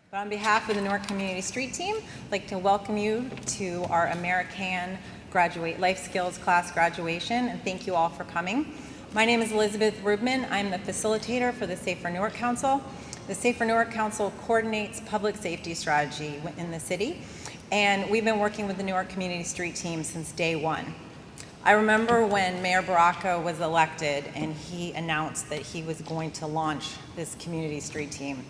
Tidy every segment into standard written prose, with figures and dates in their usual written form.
But on behalf of the Newark Community Street Team, I'd like to welcome you to our Ameri-I-can Life Skills class graduation, and thank you all for coming. My name is Elizabeth Rubman. I'm the facilitator for the Safer Newark Council. The Safer Newark Council coordinates public safety strategy in the city, and we've been working with the Newark Community Street Team since day one. I remember when Mayor Baraka was elected and he announced that he was going to launch this community street team.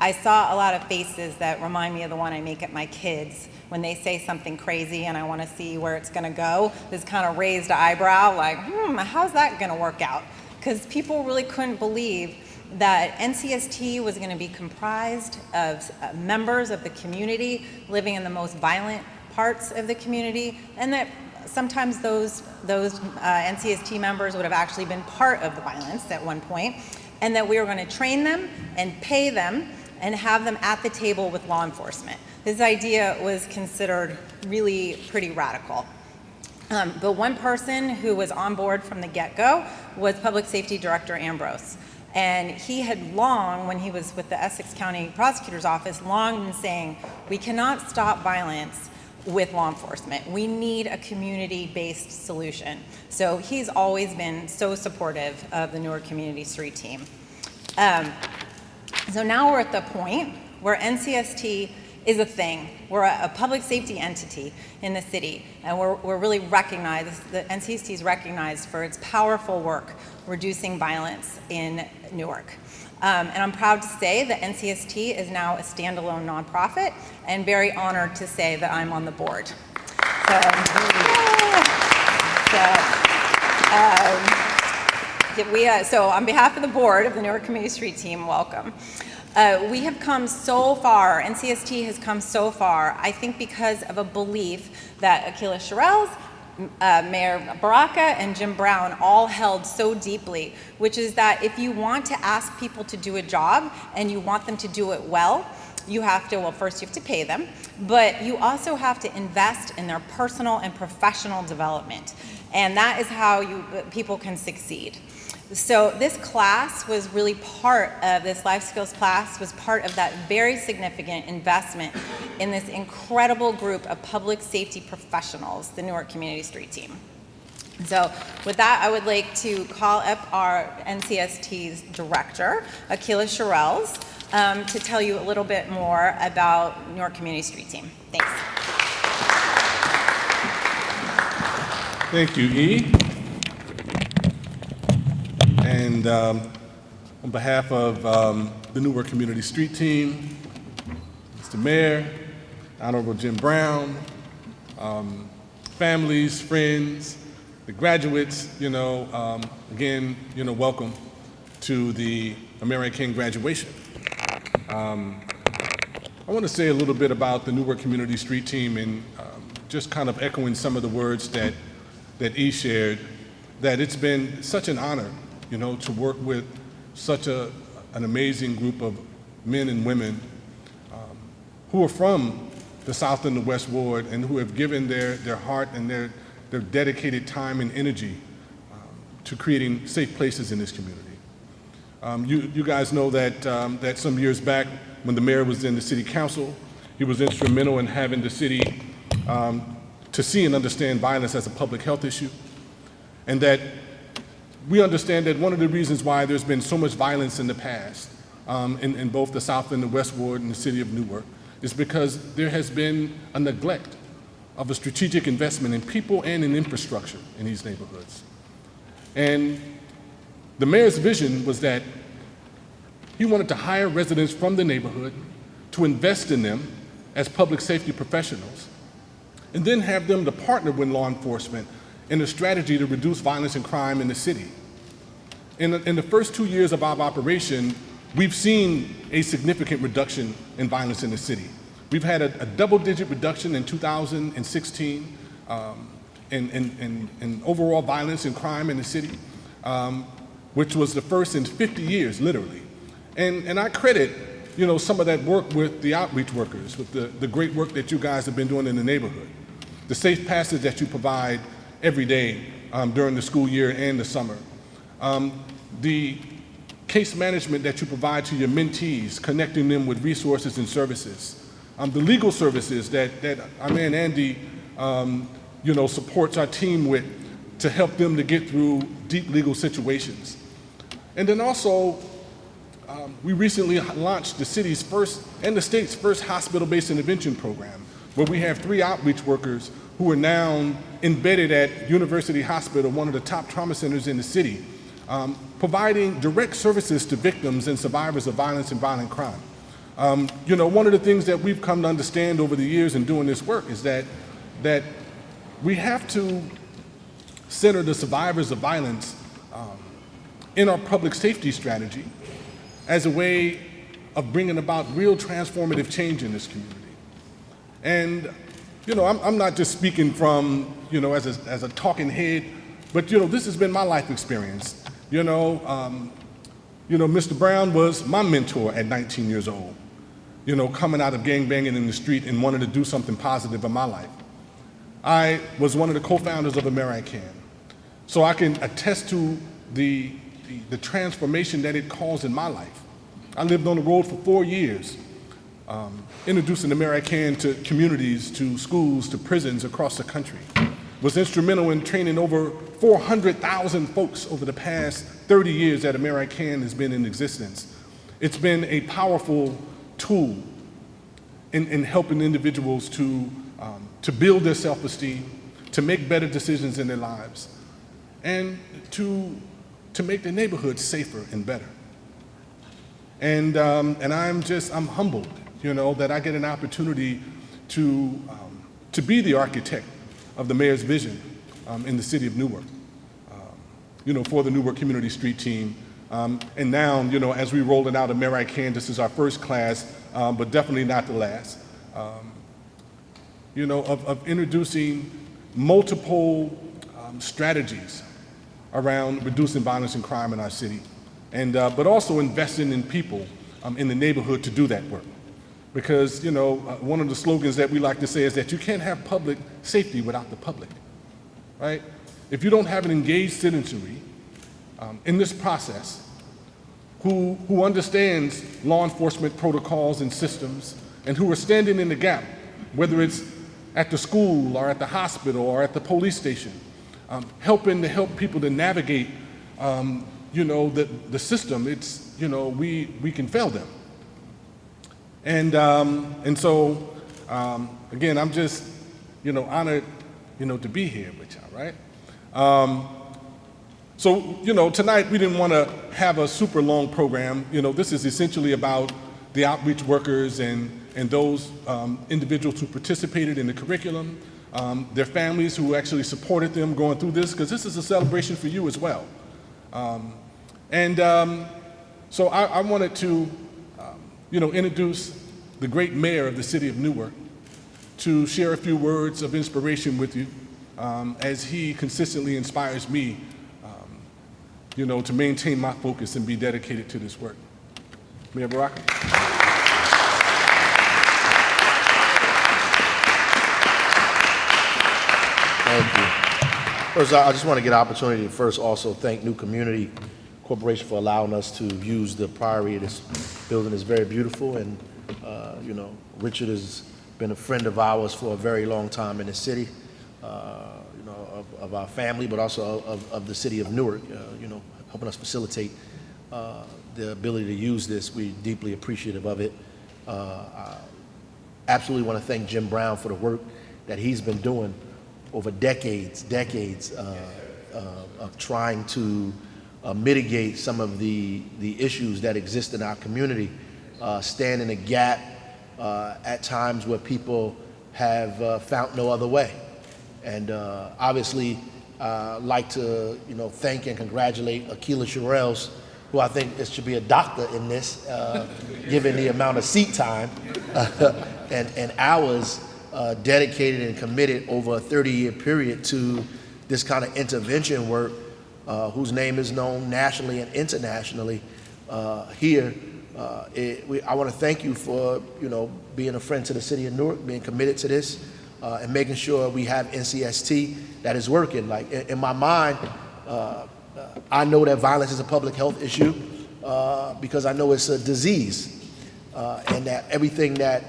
I saw a lot of faces that remind me of the one I make at my kids when they say something crazy and I want to see where it's going to go. This kind of raised eyebrow, like, how's that going to work out? Because people really couldn't believe that NCST was going to be comprised of members of the community living in the most violent parts of the community, and that sometimes those NCST members would have actually been part of the violence at one point, and that we were going to train them and pay them and have them at the table with law enforcement. This idea was considered really pretty radical. But one person who was on board from the get-go was Public Safety Director Ambrose. And he had long, when he was with the Essex County Prosecutor's Office, long been saying, we cannot stop violence with law enforcement. We need a community-based solution. So he's always been so supportive of the Newark Community Street Team. So now we're at the point where NCST is a thing. We're a public safety entity in the city, and we're really recognized, the NCST is recognized for its powerful work reducing violence in Newark. And I'm proud to say that NCST is now a standalone nonprofit, and very honored to say that I'm on the board. So on behalf of the board of the Newark Community Street Team, welcome. We have come so far, NCST has come so far, I think because of a belief that Achilles Sherrills, Mayor Baraka, and Jim Brown all held so deeply, which is that if you want to ask people to do a job and you want them to do it well, you have to, well, first you have to pay them, but you also have to invest in their personal and professional development. And that is how people can succeed. So this class was really part of, this life skills class was part of that very significant investment in this incredible group of public safety professionals, the Newark Community Street Team. So with that, I would like to call up our NCST's director, Achilles Sherrills, to tell you a little bit more about Newark Community Street Team. Thanks. Thank you, E. And on behalf of the Newark Community Street Team, Mr. Mayor, Honorable Jim Brown, families, friends, the graduates, again, welcome to the Ameri-I-can graduation. I want to say a little bit about the Newark Community Street Team, and just kind of echoing some of the words that E shared, that it's been such an honor to work with such an amazing group of men and women who are from the South and the West Ward, and who have given their heart and their dedicated time and energy to creating safe places in this community. You guys know that some years back, when the mayor was in the city council, he was instrumental in having the city to see and understand violence as a public health issue, and that we understand that one of the reasons why there's been so much violence in the past in both the South and the West Ward and the city of Newark is because there has been a neglect of a strategic investment in people and in infrastructure in these neighborhoods. And the mayor's vision was that he wanted to hire residents from the neighborhood to invest in them as public safety professionals, and then have them to partner with law enforcement in a strategy to reduce violence and crime in the city. In the first 2 years of our operation, we've seen a significant reduction in violence in the city. We've had a double-digit reduction in 2016 in overall violence and crime in the city, which was the first in 50 years, literally. And I credit some of that work with the outreach workers, with the great work that you guys have been doing in the neighborhood, the safe passage that you provide every day during the school year and the summer. The case management that you provide to your mentees, connecting them with resources and services, the legal services that Amer and Andy supports our team with to help them to get through deep legal situations. And then also, we recently launched the city's first and the state's first hospital-based intervention program, where we have 3 outreach workers who are now embedded at University Hospital, one of the top trauma centers in the city, providing direct services to victims and survivors of violence and violent crime. One of the things that we've come to understand over the years in doing this work is that we have to center the survivors of violence in our public safety strategy as a way of bringing about real transformative change in this community. And I'm not just speaking from as a talking head, but this has been my life experience. Mr. Brown was my mentor at 19 years old. Coming out of gangbanging in the street and wanting to do something positive in my life. I was one of the co-founders of Ameri-I-can. So I can attest to the transformation that it caused in my life. I lived on the road for 4 years, introducing Ameri-I-can to communities, to schools, to prisons across the country. Was instrumental in training over 400,000 folks over the past 30 years that Ameri-I-can has been in existence. It's been a powerful tool in helping individuals to build their self-esteem, to make better decisions in their lives, and to make their neighborhoods safer and better. And I'm humbled, that I get an opportunity to be the architect of the mayor's vision in the city of Newark, for the Newark Community Street Team. And now, as we roll it out, Ameri-I-can, this is our first class, but definitely not the last. Of introducing multiple strategies around reducing violence and crime in our city, and but also investing in people in the neighborhood to do that work. Because one of the slogans that we like to say is that you can't have public safety without the public, right? If you don't have an engaged citizenry in this process, who understands law enforcement protocols and systems, and who are standing in the gap, whether it's at the school or at the hospital or at the police station, helping to help people to navigate, the system. It's we can fail them, and so again, I'm just honored to be here with y'all, right? So tonight we didn't want to have a super long program. This is essentially about the outreach workers and those individuals who participated in the curriculum, their families who actually supported them going through this, because this is a celebration for you as well. So I wanted to, introduce the great mayor of the city of Newark to share a few words of inspiration with you as he consistently inspires me, to maintain my focus and be dedicated to this work. Mayor Baraka. Thank you. First, I just want to get an opportunity to first also thank New Community Corporation for allowing us to use the priory of this building. It's very beautiful, and Richard has been a friend of ours for a very long time in the city, of our family, but also of the city of Newark, helping us facilitate the ability to use this. We're deeply appreciative of it. I absolutely want to thank Jim Brown for the work that he's been doing over decades of trying to mitigate some of the issues that exist in our community, stand in a gap at times where people have found no other way. And obviously, like to thank and congratulate Akila Sherrills, who I think should be a doctor in this, given the amount of seat time and hours dedicated and committed over a 30-year period to this kind of intervention work, whose name is known nationally and internationally here. I want to thank you for being a friend to the city of Newark, being committed to this, and making sure we have NCST that is working. Like in my mind, I know that violence is a public health issue. because I know it's a disease, and that everything that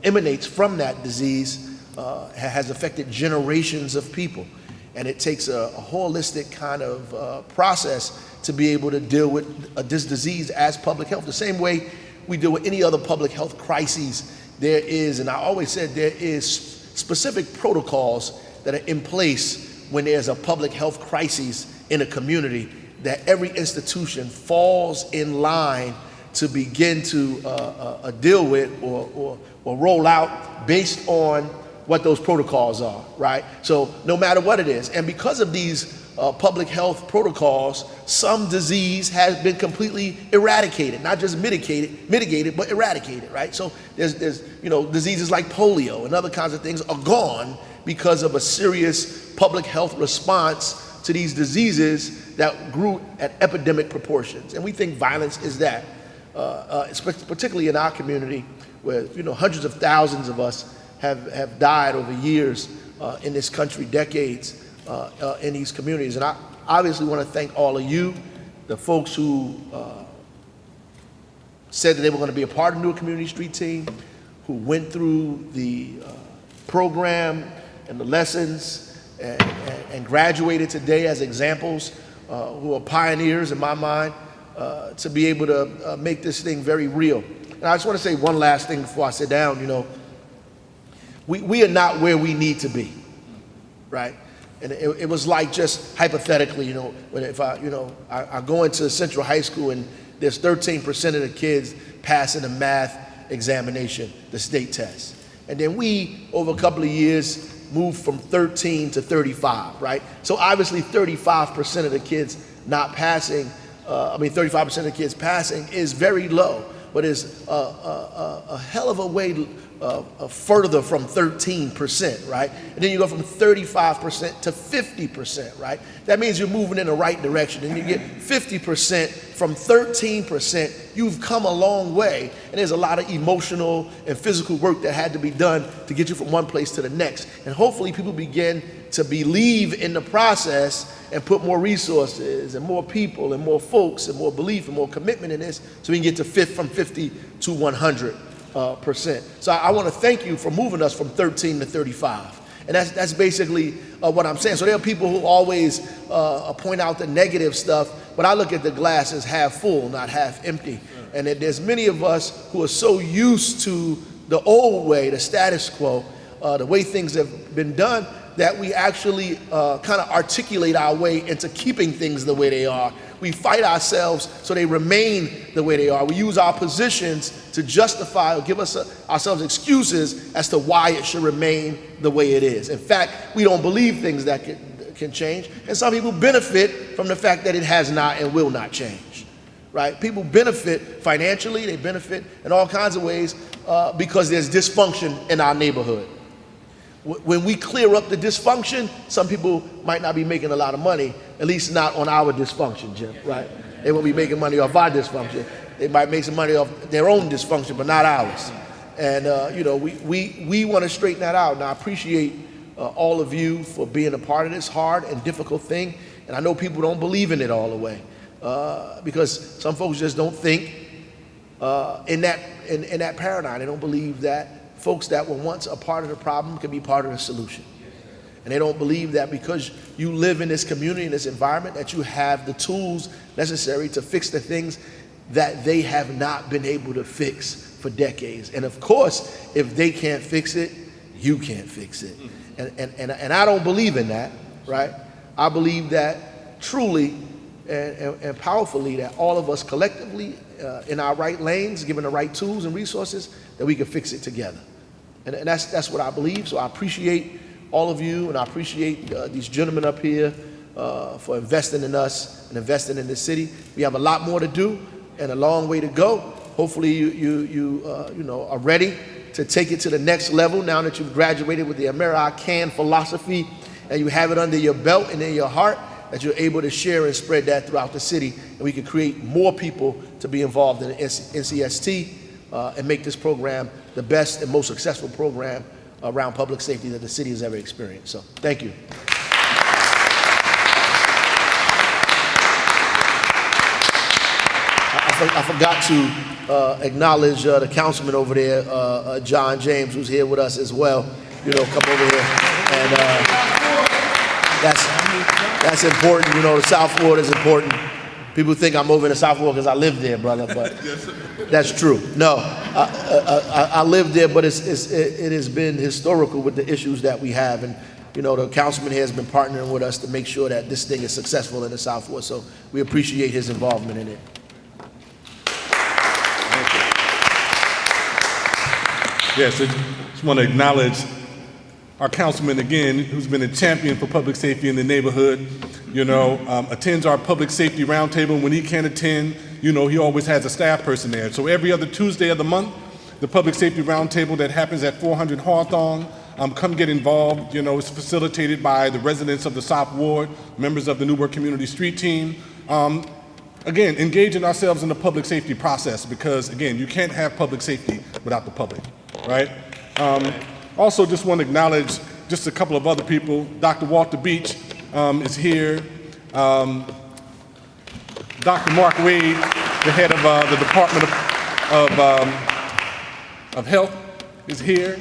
emanates from that disease has affected generations of people. And it takes a holistic kind of process to be able to deal with this disease as public health. The same way we deal with any other public health crises, there is, and I always said, there is specific protocols that are in place when there's a public health crisis in a community that every institution falls in line to begin to deal with or roll out based on what those protocols are, right? So no matter what it is, and because of these public health protocols, some disease has been completely eradicated, not just mitigated, but eradicated, right? So there's diseases like polio and other kinds of things are gone because of a serious public health response to these diseases that grew at epidemic proportions. And we think violence is that, particularly in our community, where hundreds of thousands of us have died over years in this country, decades in these communities. And I obviously want to thank all of you, the folks who said that they were going to be a part of Newark Community Street Team, who went through the program and the lessons and graduated today as examples, who are pioneers in my mind, to be able to make this thing very real. And I just want to say one last thing before I sit down. We are not where we need to be, right? And it was like, just hypothetically, if I go into Central High School and there's 13% of the kids passing the math examination, the state test. And then we, over a couple of years, moved from 13 to 35, right? So obviously 35% of the kids not passing, 35% of the kids passing is very low, but is a hell of a way further from 13%, right? And then you go from 35% to 50%, right? That means you're moving in the right direction. And you get 50% from 13%, you've come a long way. And there's a lot of emotional and physical work that had to be done to get you from one place to the next. And hopefully people begin to believe in the process and put more resources and more people and more folks and more belief and more commitment in this, so we can get to from 50 to 100%. So I want to thank you for moving us from 13 to 35. And that's basically what I'm saying. So there are people who always point out the negative stuff, but I look at the glass as half full, not half empty. And there's many of us who are so used to the old way, the status quo, the way things have been done, that we actually kind of articulate our way into keeping things the way they are. We fight ourselves so they remain the way they are. We use our positions to justify or give ourselves excuses as to why it should remain the way it is. In fact, we don't believe things that can change, and some people benefit from the fact that it has not and will not change, right? People benefit financially, they benefit in all kinds of ways because there's dysfunction in our neighborhood. When we clear up the dysfunction, some people might not be making a lot of money, at least not on our dysfunction, Jim, right? They won't be making money off our dysfunction. They might make some money off their own dysfunction, but not ours. And, we want to straighten that out. And I appreciate all of you for being a part of this hard and difficult thing. And I know people don't believe in it all the way because some folks just don't think in that paradigm. They don't believe that folks that were once a part of the problem can be part of the solution. And they don't believe that because you live in this community, in this environment, that you have the tools necessary to fix the things that they have not been able to fix for decades. And of course, if they can't fix it, you can't fix it. And I don't believe in that, right? I believe that truly and powerfully that all of us collectively in our right lanes, given the right tools and resources, that we can fix it together. And that's what I believe. So I appreciate all of you, and I appreciate these gentlemen up here for investing in us and investing in this city. We have a lot more to do and a long way to go. Hopefully you are ready to take it to the next level now that you've graduated with the Ameri-I-can philosophy and you have it under your belt and in your heart, that you're able to share and spread that throughout the city, and we can create more people to be involved in the NCST and make this program the best and most successful program around public safety that the city has ever experienced. So thank you. I forgot to acknowledge the councilman over there, John James, who's here with us as well. You know, come over here. And that's important. You know, the South Ward is important. People think I'm over in the South Ward because I live there, brother, but that's true. No, I live there, but it has been historical with the issues that we have. And, you know, the councilman here has been partnering with us to make sure that this thing is successful in the South Ward. So we appreciate his involvement in it. Yes, I just want to acknowledge our councilman again, who's been a champion for public safety in the neighborhood. You know, attends our public safety roundtable. When he can't attend, you know, he always has a staff person there. So every other Tuesday of the month, the public safety roundtable that happens at 400 Hawthorne, come get involved. You know, it's facilitated by the residents of the South Ward, members of the Newark Community Street Team. Again, engaging ourselves in the public safety process because, again, you can't have public safety without the public, right? Also, just want to acknowledge just a couple of other people. Dr. Walter Beach is here. Dr. Mark Wade, the head of the Department of Health, is here.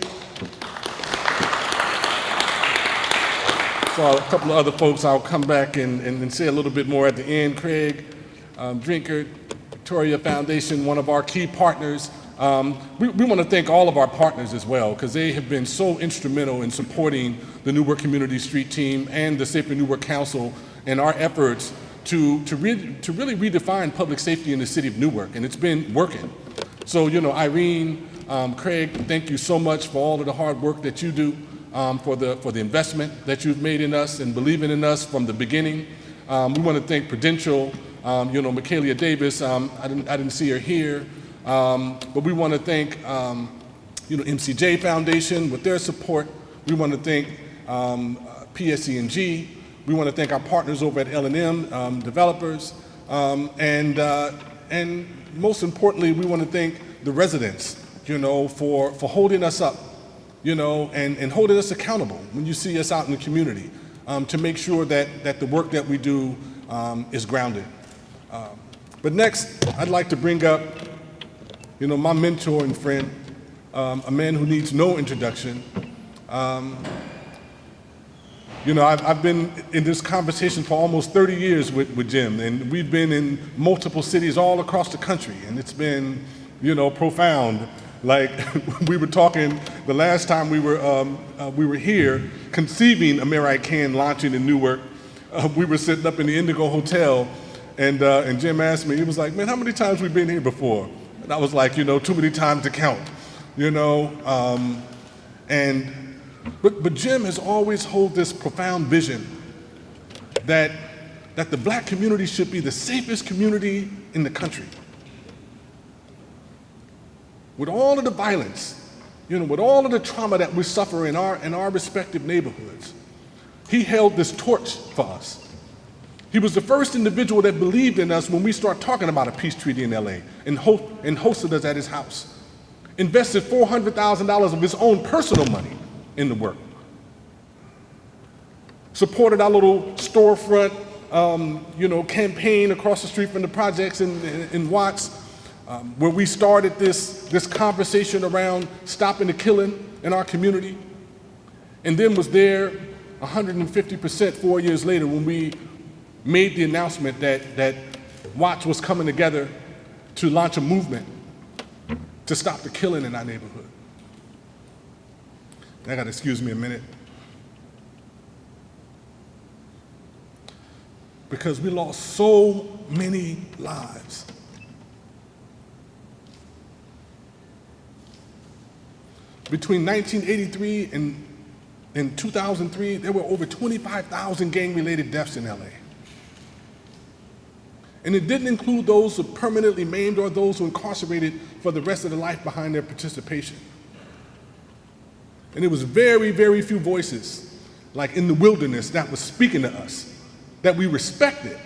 So a couple of other folks I'll come back and say a little bit more at the end. Craig Drinkard, Victoria Foundation, one of our key partners. We want to thank all of our partners as well because they have been so instrumental in supporting the Newark Community Street Team and the Safer Newark Council in our efforts to really redefine public safety in the city of Newark, and it's been working. So, you know, Irene, Craig, thank you so much for all of the hard work that you do, for the investment that you've made in us and believing in us from the beginning. We want to thank Prudential, you know, Michaelia Davis. I didn't see her here. But we want to thank, you know, MCJ Foundation with their support. We want to thank PSC&G. We want to thank our partners over at L&M Developers. And most importantly, we want to thank the residents, you know, for holding us up, you know, and holding us accountable when you see us out in the community to make sure that the work that we do is grounded. But next, I'd like to bring up, you know, my mentor and friend, a man who needs no introduction. You know, I've been in this conversation for almost 30 years with Jim, and we've been in multiple cities all across the country, and it's been, you know, profound. Like we were talking the last time we were here, conceiving Ameri-I-Can launching in Newark. We were sitting up in the Indigo Hotel, and Jim asked me, he was like, "Man, how many times we've been here before?" And I was like, you know, too many times to count, you know. But Jim has always held this profound vision that the black community should be the safest community in the country. With all of the violence, you know, with all of the trauma that we suffer in our respective neighborhoods, he held this torch for us. He was the first individual that believed in us when we started talking about a peace treaty in LA and hosted us at his house. Invested $400,000 of his own personal money in the work. Supported our little storefront, you know, campaign across the street from the projects in Watts, where we started this conversation around stopping the killing in our community. And then was there 150% 4 years later when we made the announcement that Watts was coming together to launch a movement to stop the killing in our neighborhood. I gotta excuse me a minute. Because we lost so many lives. Between 1983 and 2003, there were over 25,000 gang-related deaths in LA. And it didn't include those who permanently maimed or those who incarcerated for the rest of their life behind their participation. And it was very, very few voices, like in the wilderness, that was speaking to us, that we respected,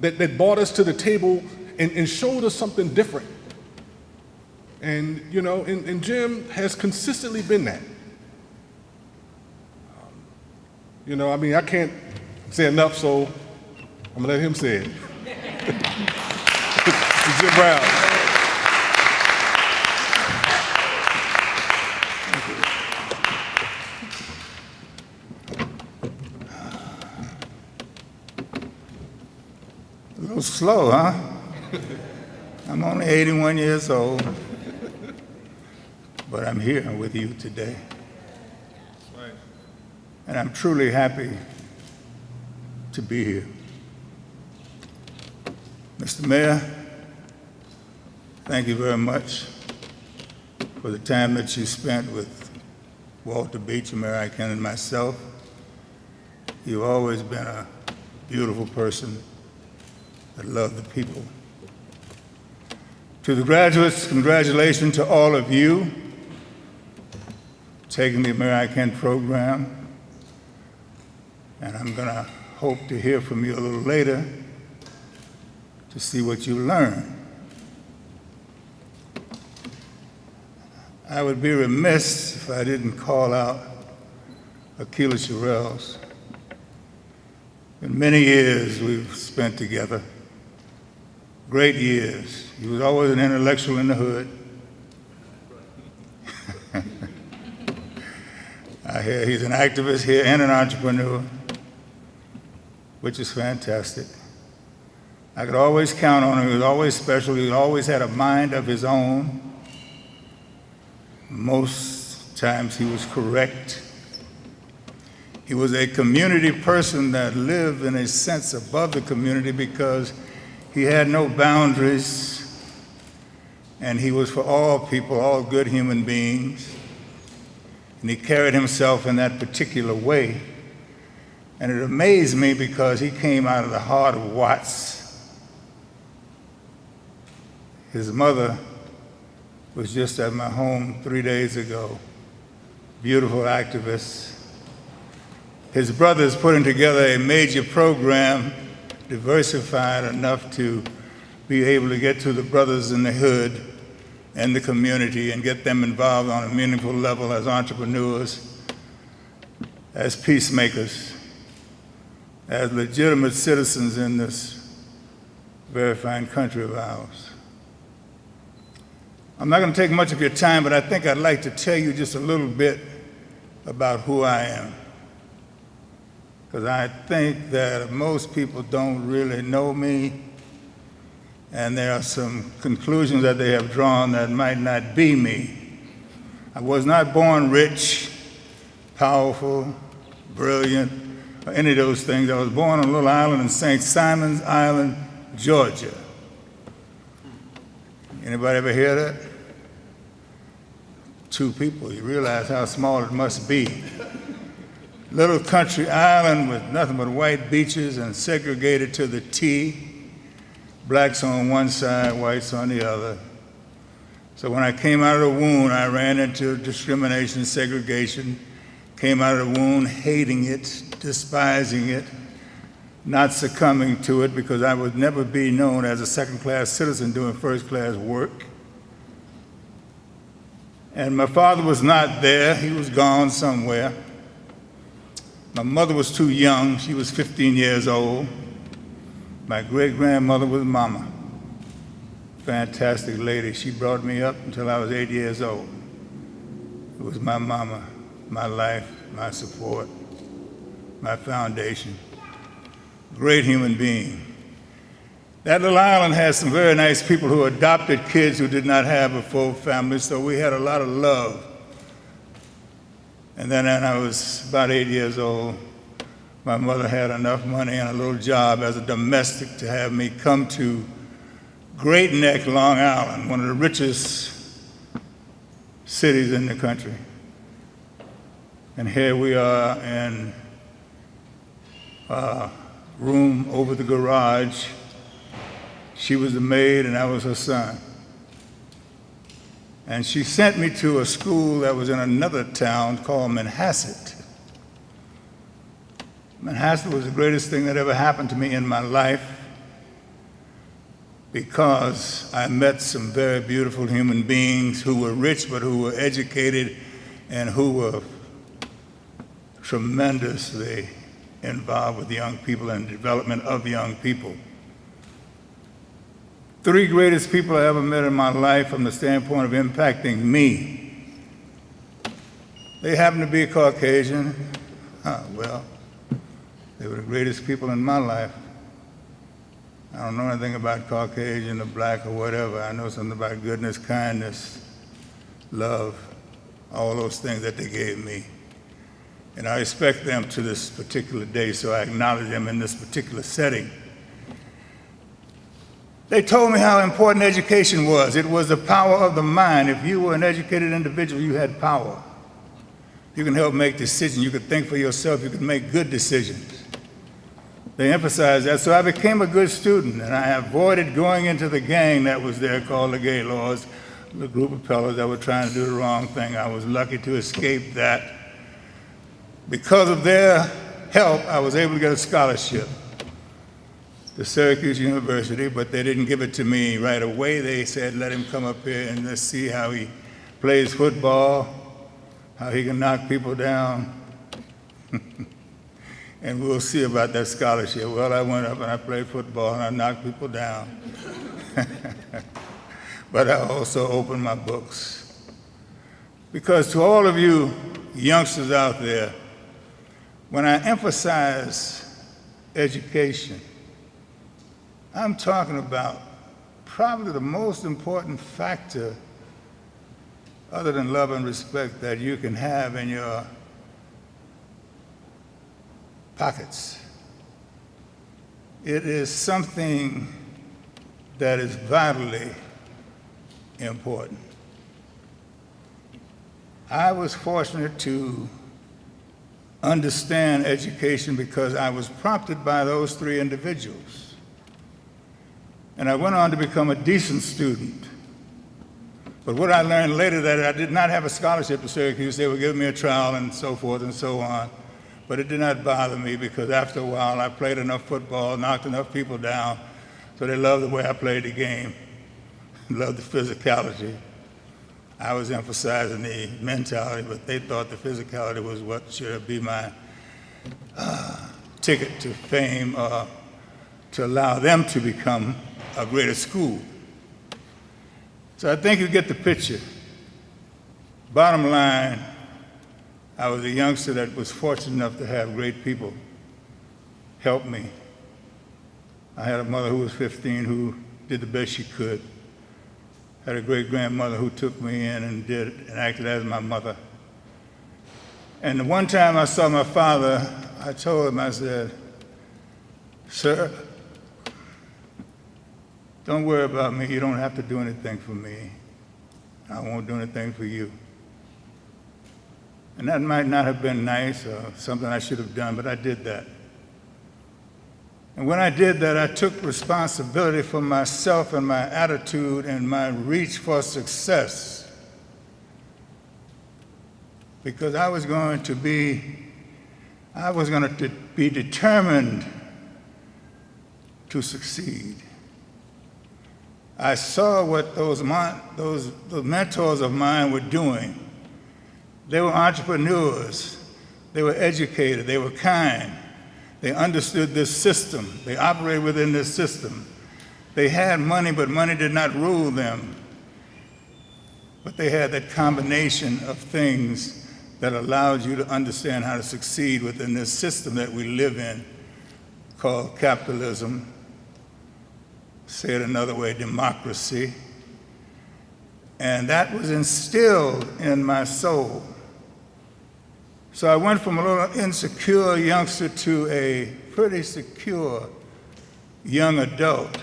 that brought us to the table and showed us something different. And, you know, and Jim has consistently been that. You know, I mean, I can't say enough, so I'm gonna let him say it. Jim Brown. A little slow, huh? I'm only 81 years old, but I'm here with you today. And I'm truly happy to be here. Mr. Mayor, thank you very much for the time that you spent with Walter Beach, Ameri-I-can, and myself. You've always been a beautiful person that loved the people. To the graduates, congratulations to all of you taking the Ameri-I-can program. And I'm going to hope to hear from you a little later to see what you learn. I would be remiss if I didn't call out Akila Sherrills. In many years we've spent together, great years. He was always an intellectual in the hood. I hear he's an activist here and an entrepreneur, which is fantastic. I could always count on him. He was always special. He always had a mind of his own. Most times he was correct. He was a community person that lived in a sense above the community because he had no boundaries, and he was for all people, all good human beings. And he carried himself in that particular way. And it amazed me because he came out of the heart of Watts. His mother was just at my home 3 days ago. Beautiful activist. His brother's putting together a major program, diversified enough to be able to get to the brothers in the hood and the community and get them involved on a meaningful level as entrepreneurs, as peacemakers, as legitimate citizens in this very fine country of ours. I'm not going to take much of your time, but I think I'd like to tell you just a little bit about who I am. Because I think that most people don't really know me, and there are some conclusions that they have drawn that might not be me. I was not born rich, powerful, brilliant, or any of those things. I was born on a little island in St. Simon's Island, Georgia. Anybody ever hear that? 2 people. You realize how small it must be. Little country island with nothing but white beaches and segregated to the T. Blacks on one side, whites on the other. So when I came out of the womb, I ran into discrimination, segregation, came out of the womb hating it, despising it, not succumbing to it because I would never be known as a second-class citizen doing first-class work. And my father was not there. He was gone somewhere. My mother was too young. She was 15 years old. My great-grandmother was Mama. Fantastic lady. She brought me up until I was 8 years old. It was my mama, my life, my support, my foundation. Great human being. That little island has some very nice people who adopted kids who did not have a full family, so we had a lot of love. And then when I was about 8 years old, my mother had enough money and a little job as a domestic to have me come to Great Neck, Long Island, one of the richest cities in the country. And here we are in a room over the garage. She was the maid and I was her son. And she sent me to a school that was in another town called Manhasset. Manhasset was the greatest thing that ever happened to me in my life because I met some very beautiful human beings who were rich but who were educated and who were tremendously involved with young people and the development of young people. three greatest people I ever met in my life from the standpoint of impacting me. They happen to be Caucasian. Well, they were the greatest people in my life. I don't know anything about Caucasian or black or whatever. I know something about goodness, kindness, love, all those things that they gave me. And I respect them to this particular day, so I acknowledge them in this particular setting. They told me how important education was. It was the power of the mind. If you were an educated individual, you had power. You can help make decisions. You could think for yourself. You could make good decisions. They emphasized that, so I became a good student, and I avoided going into the gang that was there called the Gaylords, the group of fellows that were trying to do the wrong thing. I was lucky to escape that. Because of their help, I was able to get a scholarship to Syracuse University, but they didn't give it to me right away. They said, let him come up here and let's see how he plays football, how he can knock people down, and we'll see about that scholarship. Well, I went up and I played football and I knocked people down. But I also opened my books. Because to all of you youngsters out there, when I emphasize education, I'm talking about probably the most important factor other than love and respect that you can have in your pockets. It is something that is vitally important. I was fortunate to understand education because I was prompted by those three individuals. And I went on to become a decent student. But what I learned later that I did not have a scholarship to Syracuse. They were giving me a trial and so forth and so on. But it did not bother me because after a while I played enough football, knocked enough people down, so they loved the way I played the game, loved the physicality. I was emphasizing the mentality, but they thought the physicality was what should be my ticket to fame, to allow them to become a greater school. So I think you get the picture. Bottom line, I was a youngster that was fortunate enough to have great people help me. I had a mother who was 15 who did the best she could. Had a great-grandmother who took me in and acted as my mother. And the one time I saw my father, I told him, I said, "Sir, don't worry about me. You don't have to do anything for me. I won't do anything for you." And that might not have been nice or something I should have done, but I did that. And when I did that, I took responsibility for myself and my attitude and my reach for success. Because I was going to be determined to succeed. I saw what those mentors of mine were doing. They were entrepreneurs. They were educated. They were kind. They understood this system. They operated within this system. They had money, but money did not rule them. But they had that combination of things that allowed you to understand how to succeed within this system that we live in called capitalism. Say it another way, democracy. And that was instilled in my soul. So I went from a little insecure youngster to a pretty secure young adult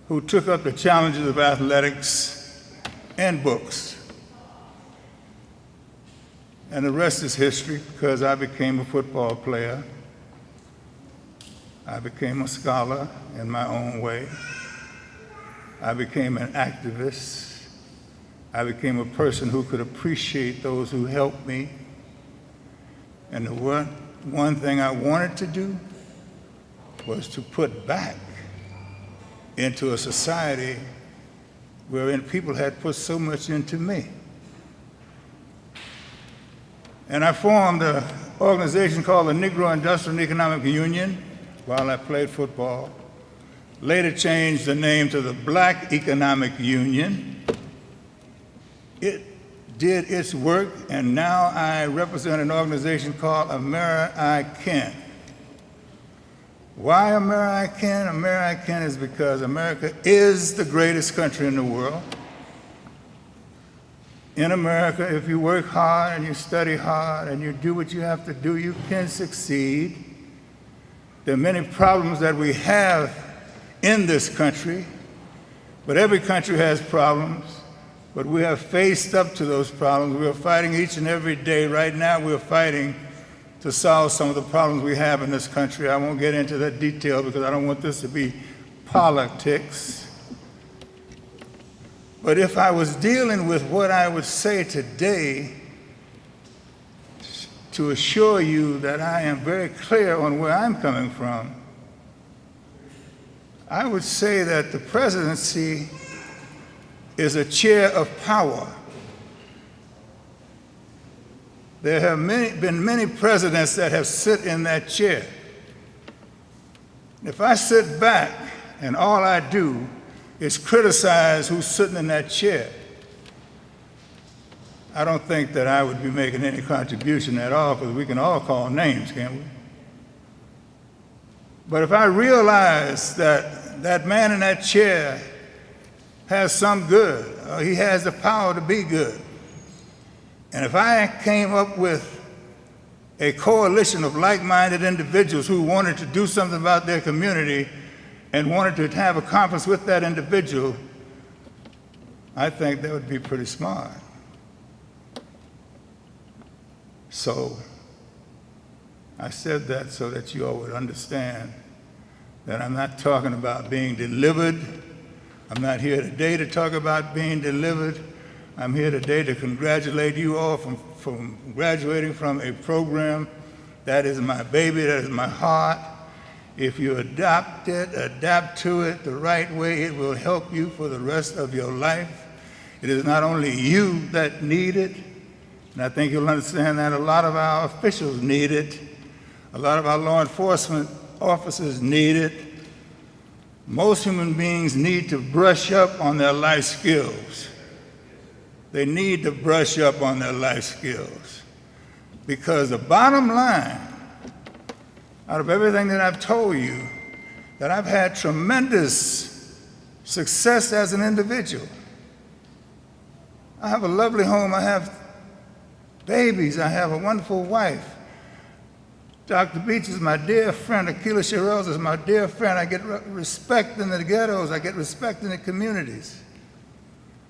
who took up the challenges of athletics and books. And the rest is history because I became a football player. I became a scholar in my own way. I became an activist. I became a person who could appreciate those who helped me. And the one thing I wanted to do was to put back into a society wherein people had put so much into me. And I formed an organization called the Negro Industrial and Economic Union while I played football. later changed the name to the Black Economic Union. It did its work, and now I represent an organization called Ameri-I-can. Why Ameri-I-can? Ameri-I-can is because America is the greatest country in the world. In America, if you work hard and you study hard and you do what you have to do, you can succeed. There are many problems that we have in this country, but every country has problems. But we have faced up to those problems. We are fighting each and every day. Right now, we're fighting to solve some of the problems we have in this country. I won't get into that detail because I don't want this to be politics. But if I was dealing with what I would say today, to assure you that I am very clear on where I'm coming from, I would say that the presidency is a chair of power. There have been many presidents that have sit in that chair. If I sit back and all I do is criticize who's sitting in that chair, I don't think that I would be making any contribution at all, because we can all call names, can't we? But if I realize that that man in that chair has some good, or he has the power to be good, and if I came up with a coalition of like-minded individuals who wanted to do something about their community and wanted to have a conference with that individual, I think that would be pretty smart. So I said that so that you all would understand that I'm not talking about being delivered. I'm not here today to talk about being delivered. I'm here today to congratulate you all from graduating from a program that is my baby, that is my heart. If you adapt to it the right way, it will help you for the rest of your life. It is not only you that need it, and I think you'll understand that a lot of our officials need it. A lot of our law enforcement officers need it. Most human beings need to brush up on their life skills. They need to brush up on their life skills. Because the bottom line, out of everything that I've told you, that I've had tremendous success as an individual. I have a lovely home, I have babies, I have a wonderful wife. Dr. Beach is my dear friend, Akila Shirels is my dear friend. I get respect in the ghettos, I get respect in the communities.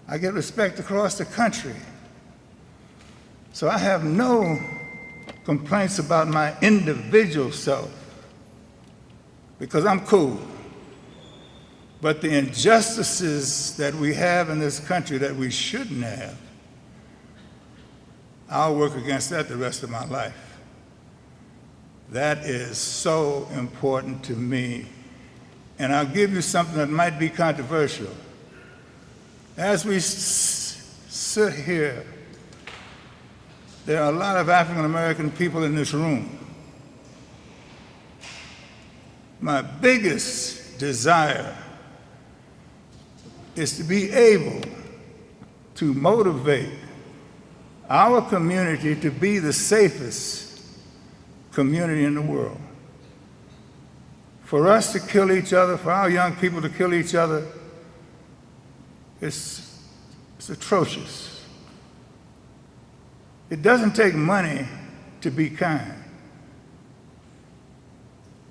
I get respect across the country. So I have no complaints about my individual self, because I'm cool. But the injustices that we have in this country that we shouldn't have, I'll work against that the rest of my life. That is so important to me. And I'll give you something that might be controversial. As we sit here, there are a lot of African American people in this room. My biggest desire is to be able to motivate our community to be the safest community in the world. For us to kill each other, for our young people to kill each other, it's atrocious. It doesn't take money to be kind.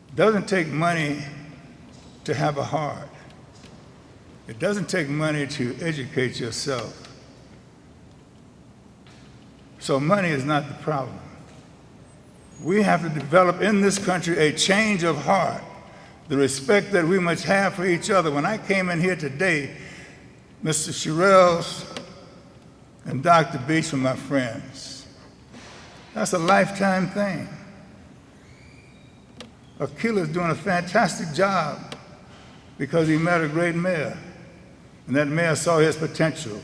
It doesn't take money to have a heart. It doesn't take money to educate yourself. So money is not the problem. We have to develop in this country a change of heart, the respect that we must have for each other. When I came in here today, Mr. Shirels and Dr. Beach were my friends. That's a lifetime thing. Akila's doing a fantastic job because he met a great mayor, and that mayor saw his potential.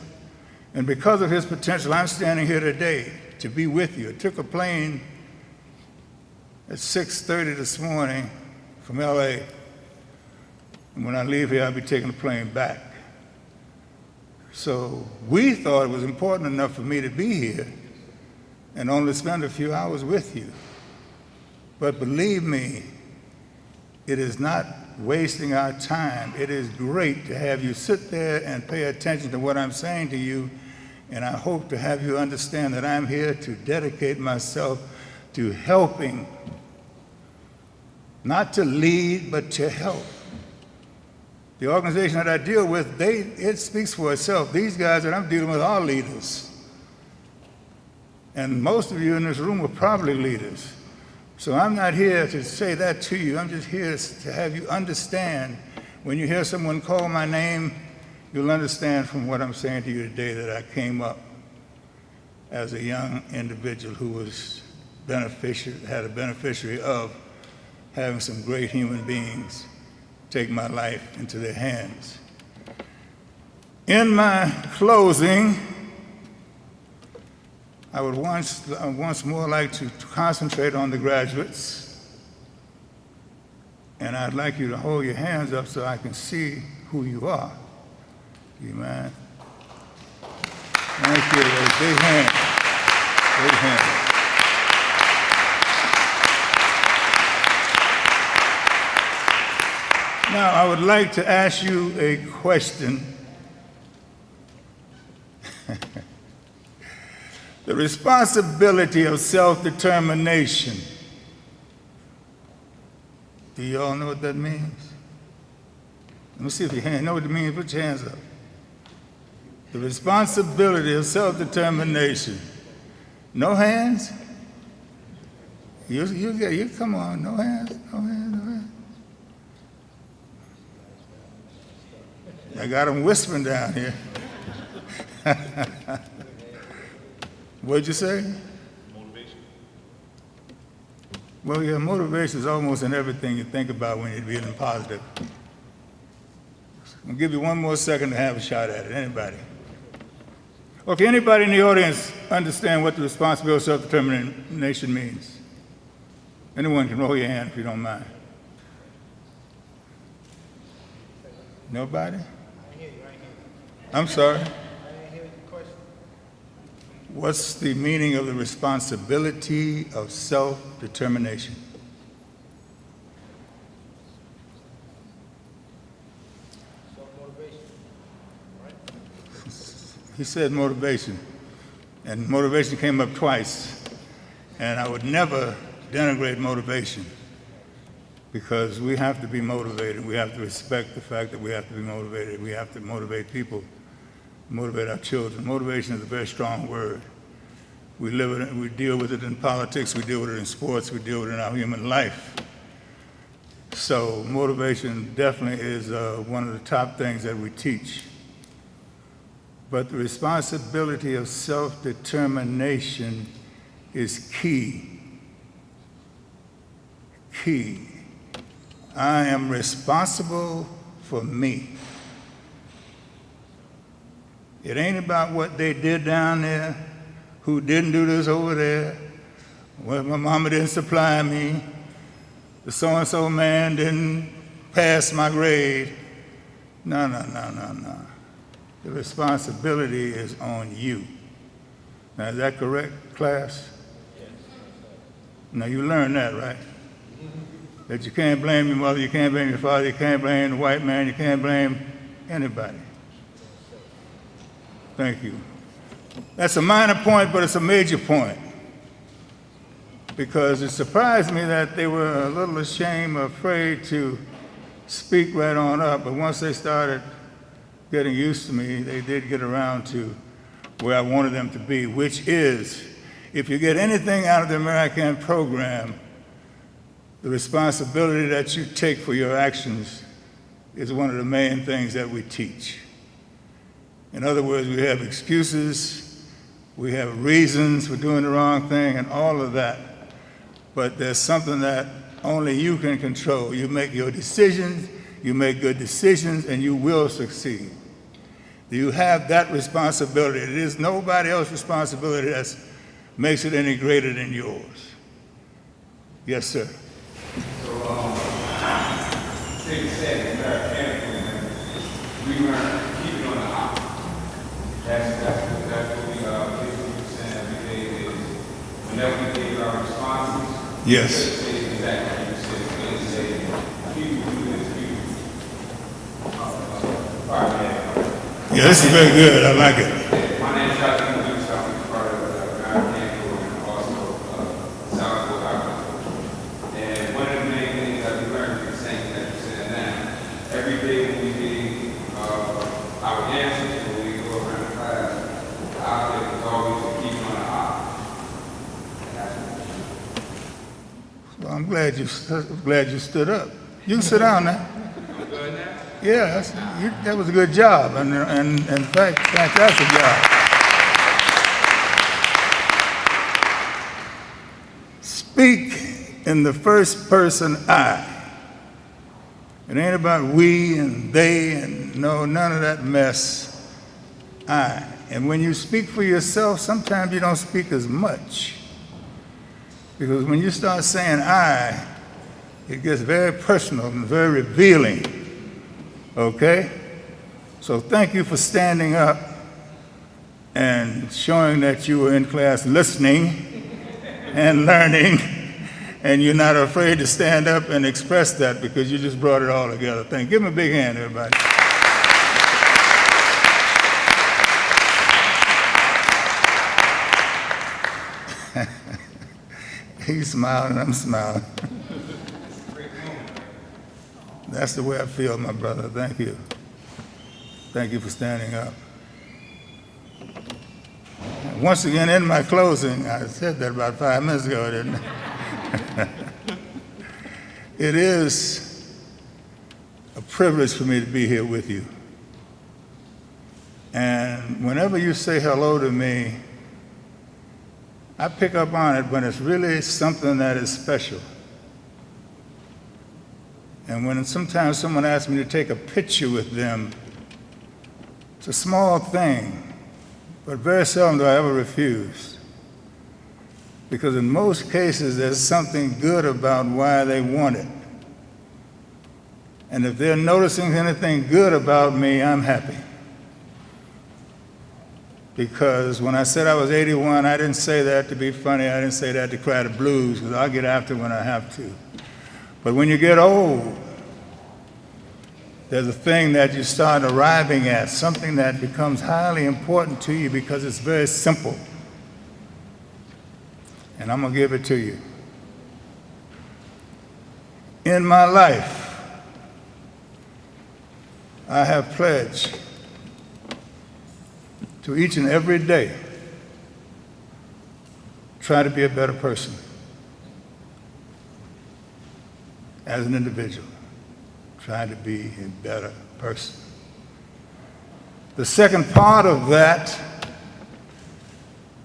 And because of his potential, I'm standing here today to be with you. It took a plane at 6:30 this morning from LA And when I leave here, I'll be taking the plane back. So we thought it was important enough for me to be here and only spend a few hours with you. But believe me, it is not wasting our time. It is great to have you sit there and pay attention to what I'm saying to you, and I hope to have you understand that I'm here to dedicate myself to helping, not to lead, but to help. The organization that I deal with, it speaks for itself. These guys that I'm dealing with are leaders. And most of you in this room are probably leaders. So I'm not here to say that to you. I'm just here to have you understand. When you hear someone call my name, you'll understand from what I'm saying to you today that I came up as a young individual who was had a beneficiary of having some great human beings take my life into their hands. In my closing, I would once more like to concentrate on the graduates, and I'd like you to hold your hands up so I can see who you are. You mind? Thank you. Big hand. Big hand. Now, I would like to ask you a question. The responsibility of self-determination. Do you all know what that means? Let me see if you know what it means. Put your hands up. The responsibility of self-determination. No hands? You come on. No hands. No hands. No hands. I got them whispering down here. What'd you say? Motivation. Well, yeah, motivation is almost in everything you think about when you're feeling positive. I'll give you one more second to have a shot at it. Anybody? Okay, anybody in the audience understand what the responsibility of self-determination means? Anyone can roll your hand if you don't mind. Nobody? I'm sorry? I didn't hear the question. What's the meaning of the responsibility of self-determination? Self-motivation, right? He said motivation, and motivation came up twice, and I would never denigrate motivation because we have to be motivated. We have to respect the fact that we have to be motivated. We have to motivate people. Motivate our children. Motivation is a very strong word. We live it, we deal with it in politics, we deal with it in sports, we deal with it in our human life. So motivation definitely is one of the top things that we teach. But the responsibility of self-determination is key. Key. I am responsible for me. It ain't about what they did down there, who didn't do this over there, well, my mama didn't supply me, the so-and-so man didn't pass my grade. No. The responsibility is on you. Now, is that correct, class? Yes. Now, you learned that, right? That you can't blame your mother, you can't blame your father, you can't blame the white man, you can't blame anybody. Thank you. That's a minor point, but it's a major point. Because it surprised me that they were a little ashamed, afraid to speak right on up, but once they started getting used to me, they did get around to where I wanted them to be, which is, if you get anything out of the Ameri-I-Can program, the responsibility that you take for your actions is one of the main things that we teach. In other words, we have excuses, we have reasons for doing the wrong thing, and all of that. But there's something that only you can control. You make your decisions, you make good decisions, and you will succeed. You have that responsibility. It is nobody else's responsibility that makes it any greater than yours. Yes, sir. So, Steve said, Ameri-I-Can we learn to keep it on the hop. That's what we basically saying every day is whenever we give our responses, Yes. say exactly what you said. We say, people do this, people. Yeah, this is very good. I like it. My name is Dr. I'm part of the Amer-I-Can and also South Dakota. And one of the main things that we learned is the same that you're saying now. Every day when we give our answers, when we go around the class, the object is always to keep on the hop. Well, I'm glad you stood up. You can sit down now. Yeah, that was a good job, and in fact, fantastic job. Speak in the first person I. It ain't about we and they and no, none of that mess. I. And when you speak for yourself, sometimes you don't speak as much. Because when you start saying I, it gets very personal and very revealing. Okay? So thank you for standing up and showing that you were in class listening and learning, and you're not afraid to stand up and express that because you just brought it all together. Thank you. Give him a big hand, everybody. He's smiling, I'm smiling. That's the way I feel, my brother. Thank you. Thank you for standing up. Once again, in my closing, I said that about 5 minutes ago, didn't I? It is a privilege for me to be here with you. And whenever you say hello to me, I pick up on it when it's really something that is special. And when sometimes someone asks me to take a picture with them, it's a small thing, but very seldom do I ever refuse. Because in most cases, there's something good about why they want it. And if they're noticing anything good about me, I'm happy. Because when I said I was 81, I didn't say that to be funny. I didn't say that to cry the blues, because I'll get after it when I have to. But when you get old, there's a thing that you start arriving at, something that becomes highly important to you because it's very simple. And I'm going to give it to you. In my life, I have pledged to each and every day try to be a better person as an individual. Try to be a better person. The second part of that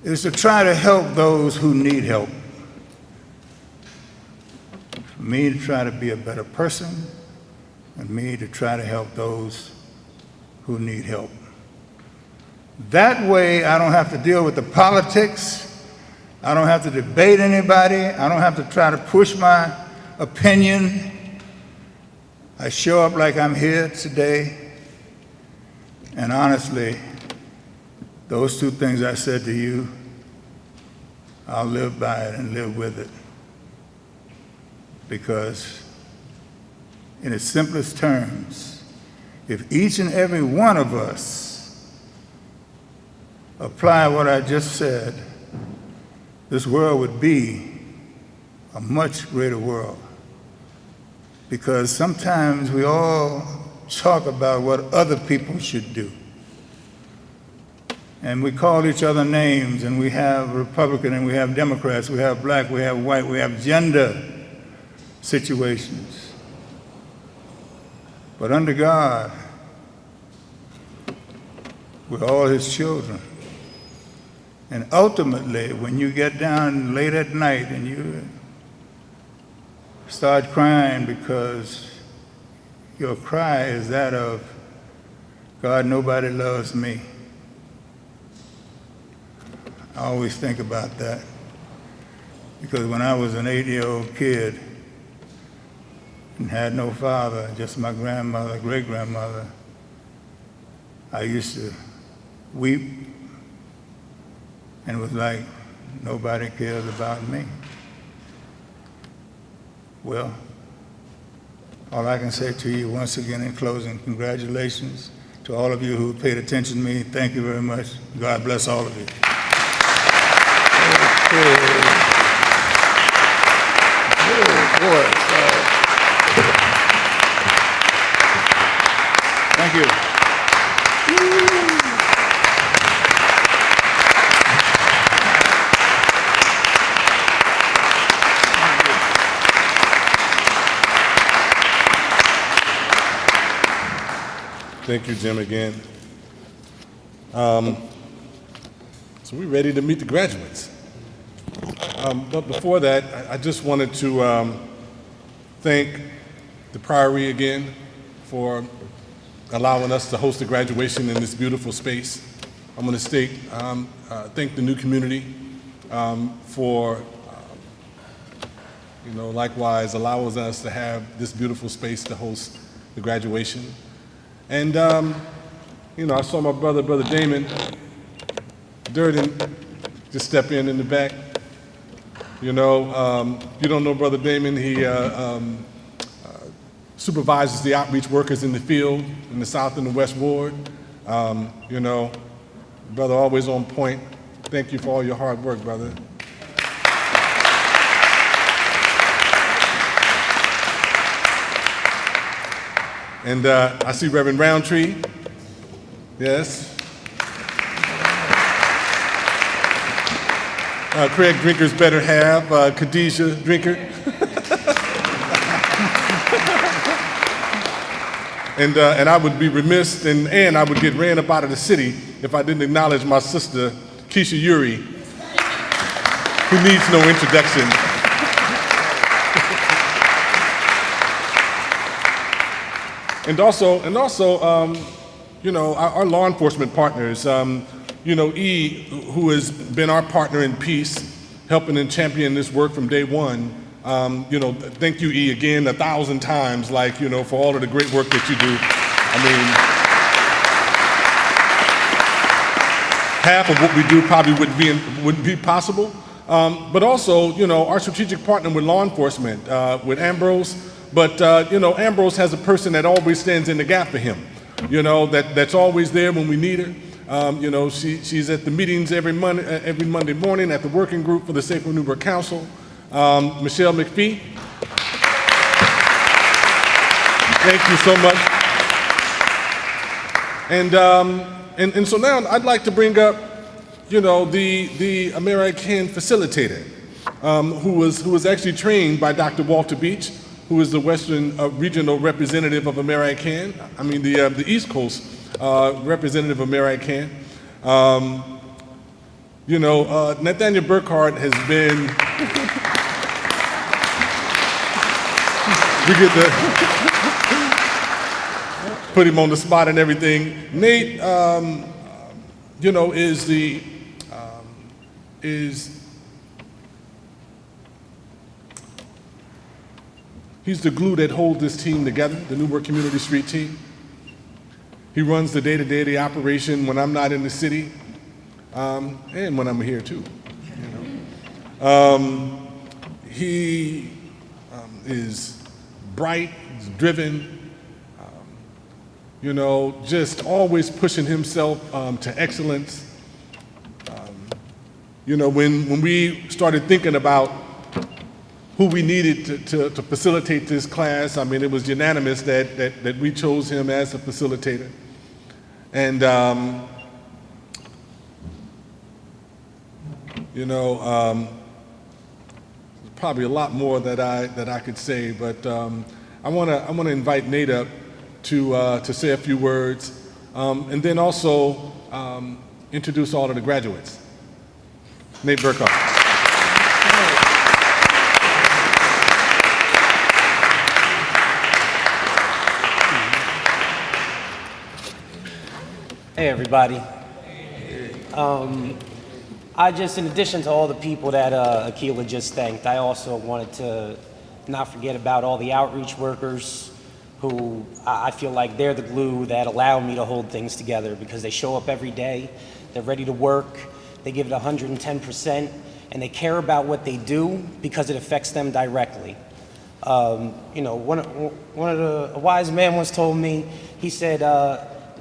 is to try to help those who need help. For me to try to be a better person, and me to try to help those who need help. That way, I don't have to deal with the politics. I don't have to debate anybody. I don't have to try to push my opinion. I show up like I'm here today, and honestly, those two things I said to you, I'll live by it and live with it. Because in its simplest terms, if each and every one of us apply what I just said, this world would be a much greater world. Because sometimes we all talk about what other people should do. And we call each other names, and we have Republican, and we have Democrats, we have black, we have white, we have gender situations. But under God, we're all his children. And ultimately, when you get down late at night and you start crying because your cry is that of, God, nobody loves me. I always think about that. Because when I was an 8-year-old kid and had no father, just my grandmother, great-grandmother, I used to weep and was like, nobody cares about me. Well, all I can say to you once again in closing, congratulations to all of you who paid attention to me. Thank you very much. God bless all of you. Thank you. Thank you, Jim, again. So we're ready to meet the graduates. But before that, I just wanted to thank the Priory again for allowing us to host the graduation in this beautiful space. I'm going to thank the new community for, likewise allowing us to have this beautiful space to host the graduation. And, I saw my brother Damon Durden, just step in the back. You don't know Brother Damon. He supervises the outreach workers in the field in the South and the West Ward. Brother always on point. Thank you for all your hard work, brother. And I see Reverend Roundtree. Yes. Craig Drinker's better half, Khadijah Drinker. And I would be remiss and I would get ran up out of the city if I didn't acknowledge my sister, Keisha Uri, who needs no introduction. And also, our law enforcement partners, E, who has been our partner in peace, helping and championing this work from day one. Thank you, E, again 1,000 times, for all of the great work that you do. Half of what we do probably wouldn't be possible. But also, our strategic partner with law enforcement, with Ambrose. But, Ambrose has a person that always stands in the gap for him, that's always there when we need her. She's at the meetings every Monday morning at the working group for the Safer Newark Council. Michelle McPhee, thank you so much. And so now I'd like to bring up, the Ameri-I-can facilitator, who was actually trained by Dr. Walter Beach, who is the Western Regional Representative of Ameri-I-can, the East Coast Representative of Ameri-I-can. Nathaniel Burkhart has been, we get to put him on the spot and everything. Nate, he's the glue that holds this team together, the Newark Community Street Team. He runs the day-to-day of the operation when I'm not in the city, and when I'm here too. He is bright, he's driven, just always pushing himself to excellence. When we started thinking about who we needed to facilitate this class, it was unanimous that we chose him as a facilitator. And, probably a lot more that I could say, but I want to invite Nate up to say a few words, and then also introduce all of the graduates. Nate Burkhart. Hey, everybody. I just, in addition to all the people that Akila just thanked, I also wanted to not forget about all the outreach workers who I feel like they're the glue that allow me to hold things together, because they show up every day, they're ready to work, they give it 110%, and they care about what they do because it affects them directly. You know, a wise man once told me, he said,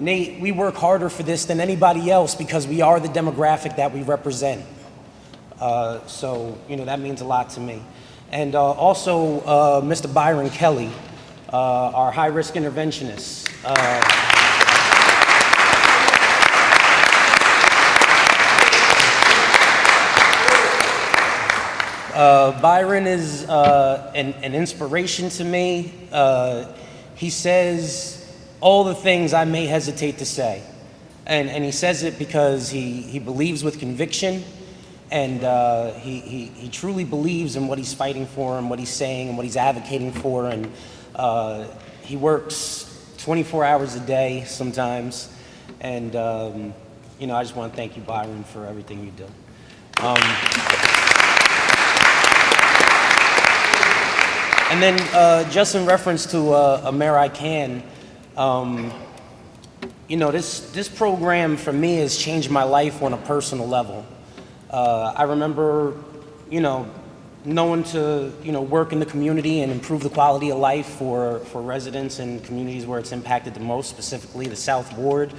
Nate, we work harder for this than anybody else because we are the demographic that we represent. So, you know, that means a lot to me. And also, Mr. Byron Kelly, our high-risk interventionist. Byron is an inspiration to me. He says all the things I may hesitate to say. And he says it because he believes with conviction, and he truly believes in what he's fighting for and what he's saying and what he's advocating for. And he works 24 hours a day sometimes. And, you know, I just want to thank you, Byron, for everything you do. And then just in reference to Ameri-I-Can, you know, this program for me has changed my life on a personal level. I remember, you know, knowing to, you know, work in the community and improve the quality of life for residents in communities where it's impacted the most, specifically the South Ward,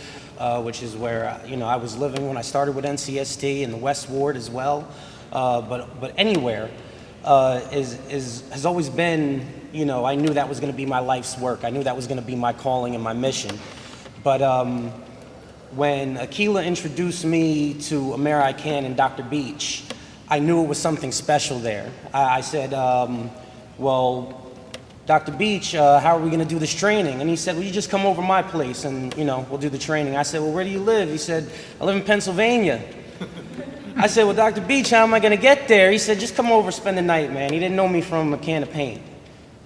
which is where, you know, I was living when I started with NCST, and the West Ward as well. But anywhere has always been, you know, I knew that was going to be my life's work. I knew that was going to be my calling and my mission. But when Akila introduced me to Ameri-I-Can and Dr. Beach, I knew it was something special there. I said, well, Dr. Beach, how are we going to do this training? And he said, well, you just come over my place and, you know, we'll do the training. I said, well, where do you live? He said, I live in Pennsylvania. I said, well, Dr. Beach, how am I going to get there? He said, just come over, spend the night, man. He didn't know me from a can of paint.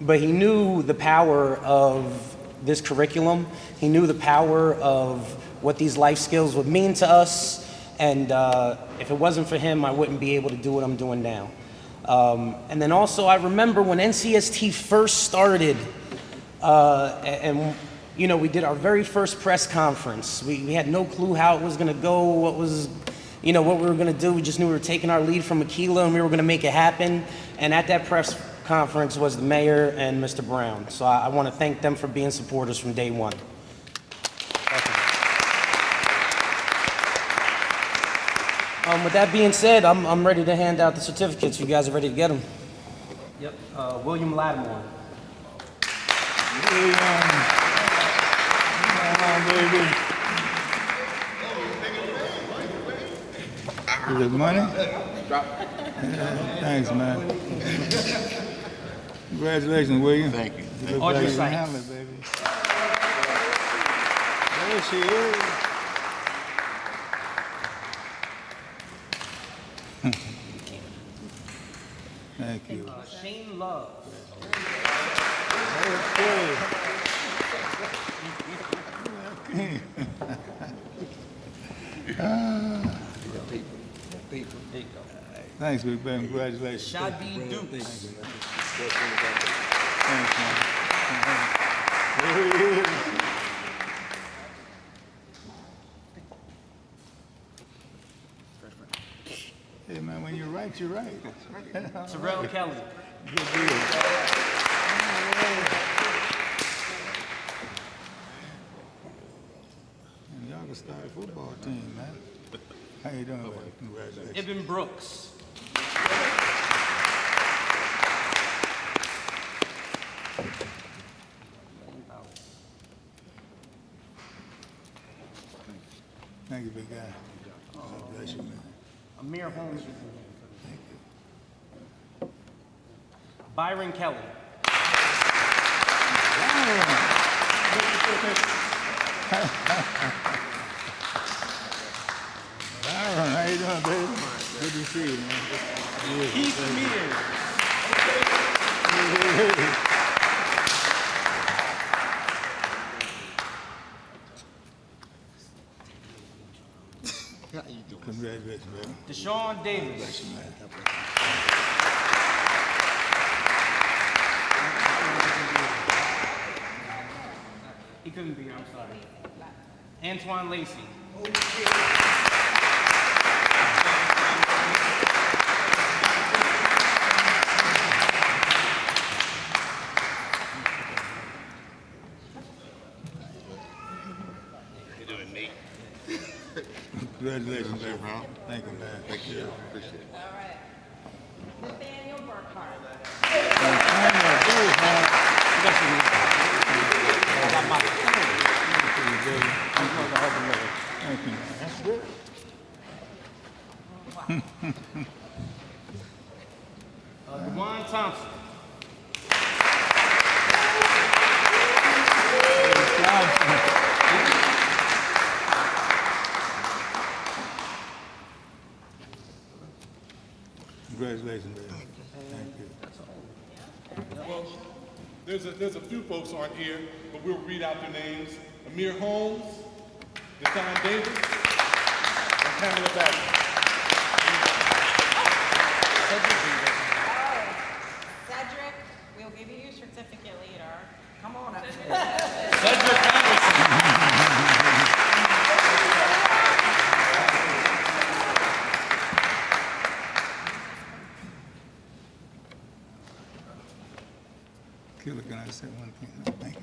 But he knew the power of this curriculum. He knew the power of what these life skills would mean to us. And if it wasn't for him, I wouldn't be able to do what I'm doing now. And then also, I remember when NCST first started, and you know, we did our very first press conference. We had no clue how it was going to go, what we were going to do. We just knew we were taking our lead from Akila and we were going to make it happen. And at that press conference was the mayor and Mr. Brown. So I want to thank them for being supporters from day one. With that being said, I'm ready to hand out the certificates. You guys are ready to get them? Yep. William Lattimore. Is it money? Thanks, man. Congratulations, William. Thank you. You look like you're Hamlet, baby. There she is. Thank you. Shane Love. Okay. Thanks, Big Ben. Congratulations. Shadi Dukes. Thanks, man. There he is. Hey, man, when you're right, you're right. Terrell Kelly. Good deal. And y'all can start a football team, man. How you doing, man? Congratulations. Ibn Brooks. Thank you, big guy. God bless you, man. Amir Holmes. Thank you. Byron Kelly. Byron, how you doing, baby? Good to see you, man. Keith Mears. Congratulations, man. Deshaun Davis. Bless you, man. He couldn't be here, I'm sorry. Antoine Lacey. Congratulations, man. Thank you, man. Thank you. Appreciate it. All right. Nathaniel Burkhart. Thank you, man. That's good. DeJuan Thompson. Congratulations, man. Thank you. Well, there's a few folks aren't here, but we'll read out their names. Amir Holmes, Deshaun Davis, and Pamela Barton. Cedric, we'll give you your certificate later. Come on up. Cedric Patterson. Killer, can I say one thing? Thank you.